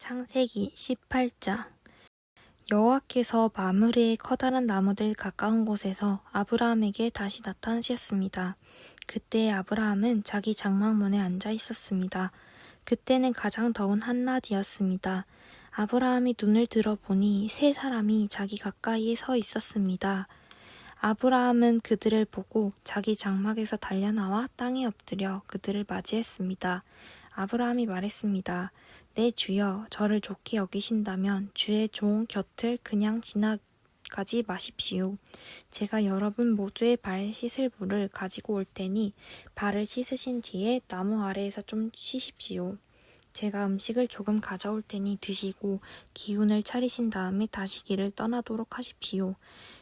창세기 18장. 여호와께서 마므르의 커다란 나무들 가까운 곳에서 아브라함에게 다시 나타나셨습니다. 그때 아브라함은 자기 장막문에 앉아 있었습니다. 그때는 가장 더운 한낮이었습니다. 아브라함이 눈을 들어보니 세 사람이 자기 가까이에 서 있었습니다. 아브라함은 그들을 보고 자기 장막에서 달려나와 땅에 엎드려 그들을 맞이했습니다. 아브라함이 말했습니다. 내 주여, 저를 좋게 여기신다면 주의 종 곁을 그냥 지나가지 마십시오. 제가 여러분 모두의 발 씻을 물을 가지고 올 테니 발을 씻으신 뒤에 나무 아래에서 좀 쉬십시오. 제가 음식을 조금 가져올 테니 드시고 기운을 차리신 다음에 다시 길을 떠나도록 하십시오.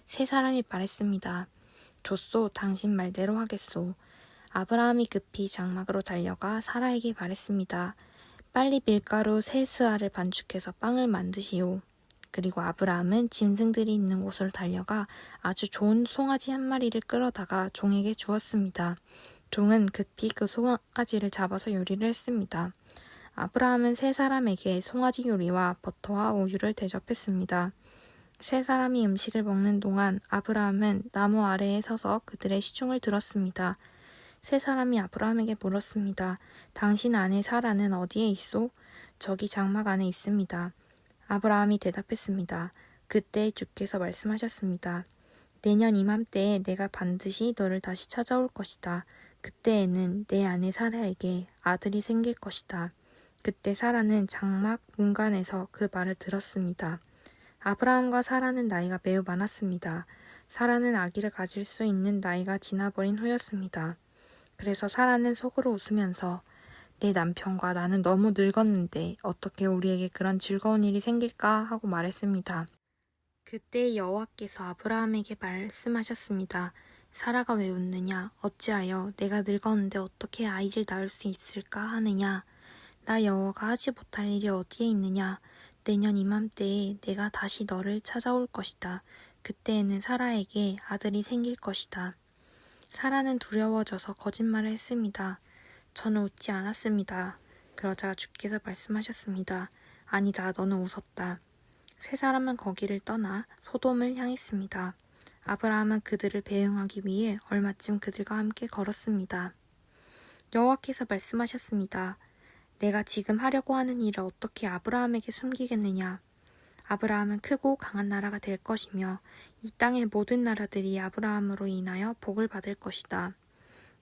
세 사람이 말했습니다. 좋소, 당신 말대로 하겠소. 아브라함이 급히 장막으로 달려가 사라에게 말했습니다. 빨리 밀가루 3스아를 반죽해서 빵을 만드시오. 그리고 아브라함은 짐승들이 있는 곳으로 달려가 아주 좋은 송아지 한 마리를 끌어다가 종에게 주었습니다. 종은 급히 그 송아지를 잡아서 요리를 했습니다. 아브라함은 세 사람에게 송아지 요리와 버터와 우유를 대접했습니다. 세 사람이 음식을 먹는 동안 아브라함은 나무 아래에 서서 그들의 시중을 들었습니다. 세 사람이 아브라함에게 물었습니다. 당신 아내 사라는 어디에 있소? 저기 장막 안에 있습니다. 아브라함이 대답했습니다. 그때 주께서 말씀하셨습니다. 내년 이맘때에 내가 반드시 너를 다시 찾아올 것이다. 그때에는 내 아내 사라에게 아들이 생길 것이다. 그때 사라는 장막 문간에서 그 말을 들었습니다. 아브라함과 사라는 나이가 매우 많았습니다. 사라는 아기를 가질 수 있는 나이가 지나버린 후였습니다. 그래서 사라는 속으로 웃으면서 내 남편과 나는 너무 늙었는데 어떻게 우리에게 그런 즐거운 일이 생길까 하고 말했습니다. 그때 여호와께서 아브라함에게 말씀하셨습니다. 사라가 왜 웃느냐? 어찌하여 내가 늙었는데 어떻게 아이를 낳을 수 있을까 하느냐? 나 여호와가 하지 못할 일이 어디에 있느냐? 내년 이맘때에 내가 다시 너를 찾아올 것이다. 그때에는 사라에게 아들이 생길 것이다. 사라는 두려워져서 거짓말을 했습니다. 저는 웃지 않았습니다. 그러자 주께서 말씀하셨습니다. 아니다, 너는 웃었다. 세 사람은 거기를 떠나 소돔을 향했습니다. 아브라함은 그들을 배웅하기 위해 얼마쯤 그들과 함께 걸었습니다. 여호와께서 말씀하셨습니다. 내가 지금 하려고 하는 일을 어떻게 아브라함에게 숨기겠느냐? 아브라함은 크고 강한 나라가 될 것이며 이 땅의 모든 나라들이 아브라함으로 인하여 복을 받을 것이다.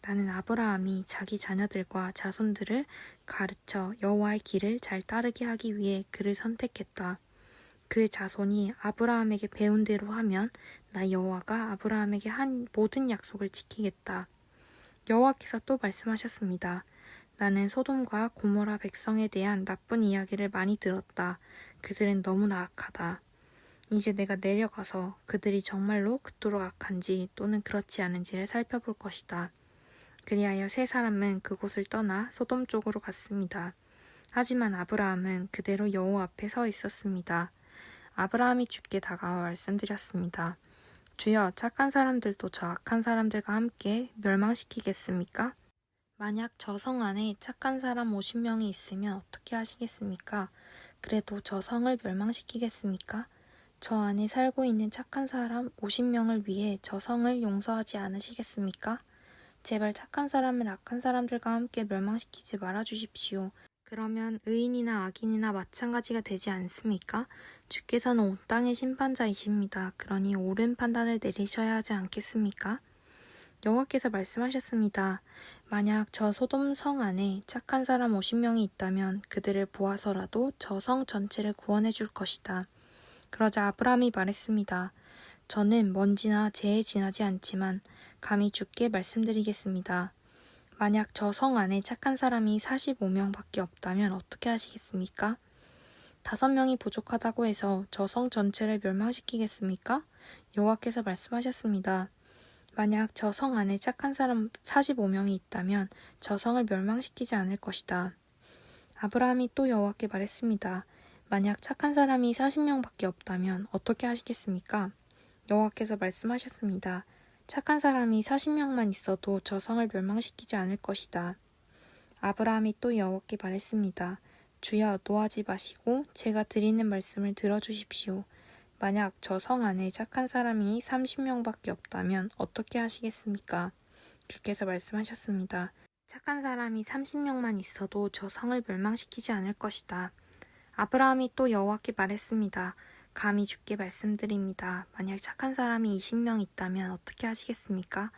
나는 아브라함이 자기 자녀들과 자손들을 가르쳐 여호와의 길을 잘 따르게 하기 위해 그를 선택했다. 그 자손이 아브라함에게 배운 대로 하면 나 여호와가 아브라함에게 한 모든 약속을 지키겠다. 여호와께서 또 말씀하셨습니다. 나는 소돔과 고모라 백성에 대한 나쁜 이야기를 많이 들었다. 그들은 너무나 악하다. 이제 내가 내려가서 그들이 정말로 그토록 악한지 또는 그렇지 않은지를 살펴볼 것이다. 그리하여 세 사람은 그곳을 떠나 소돔 쪽으로 갔습니다. 하지만 아브라함은 그대로 여호와 앞에 서 있었습니다. 아브라함이 주께 다가와 말씀드렸습니다. 주여, 착한 사람들도 저 악한 사람들과 함께 멸망시키겠습니까? 만약 저 성 안에 착한 사람 50명이 있으면 어떻게 하시겠습니까? 그래도 저 성을 멸망시키겠습니까? 저 안에 살고 있는 착한 사람 50명을 위해 저 성을 용서하지 않으시겠습니까? 제발 착한 사람을 악한 사람들과 함께 멸망시키지 말아 주십시오. 그러면 의인이나 악인이나 마찬가지가 되지 않습니까? 주께서는 온 땅의 심판자이십니다. 그러니 옳은 판단을 내리셔야 하지 않겠습니까? 여호와께서 말씀하셨습니다. 만약 저 소돔 성 안에 착한 사람 50명이 있다면 그들을 보아서라도 저 성 전체를 구원해 줄 것이다. 그러자 아브라함이 말했습니다. 저는 먼지나 재에 지나지 않지만 감히 주께 말씀드리겠습니다. 만약 저 성 안에 착한 사람이 45명밖에 없다면 어떻게 하시겠습니까? 5명이 부족하다고 해서 저 성 전체를 멸망시키겠습니까? 여호와께서 말씀하셨습니다. 만약 저 성 안에 착한 사람 45명이 있다면 저 성을 멸망시키지 않을 것이다. 아브라함이 또 여호와께 말했습니다. 만약 착한 사람이 40명밖에 없다면 어떻게 하시겠습니까? 여호와께서 말씀하셨습니다. 착한 사람이 40명만 있어도 저 성을 멸망시키지 않을 것이다. 아브라함이 또 여호와께 말했습니다. 주여 노하지 마시고 제가 드리는 말씀을 들어주십시오. 만약 저 성 안에 착한 사람이 30명밖에 없다면 어떻게 하시겠습니까? 주께서 말씀하셨습니다. 착한 사람이 30명만 있어도 저 성을 멸망시키지 않을 것이다. 아브라함이 또 여호와께 말했습니다. 감히 주께 말씀드립니다. 만약 착한 사람이 20명 있다면 어떻게 하시겠습니까?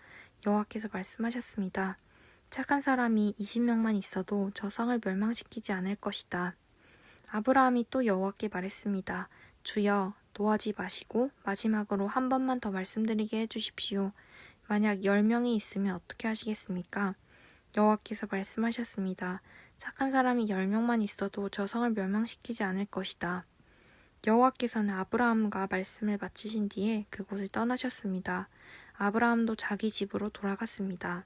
여호와께서 말씀하셨습니다. 착한 사람이 20명만 있어도 저 성을 멸망시키지 않을 것이다. 아브라함이 또 여호와께 말했습니다. 주여 노하지 마시고 마지막으로 한 번만 더 말씀드리게 해주십시오. 만약 10명이 있으면 어떻게 하시겠습니까? 여호와께서 말씀하셨습니다. 착한 사람이 10명만 있어도 저 성을 멸망시키지 않을 것이다. 여호와께서는 아브라함과 말씀을 마치신 뒤에 그곳을 떠나셨습니다. 아브라함도 자기 집으로 돌아갔습니다.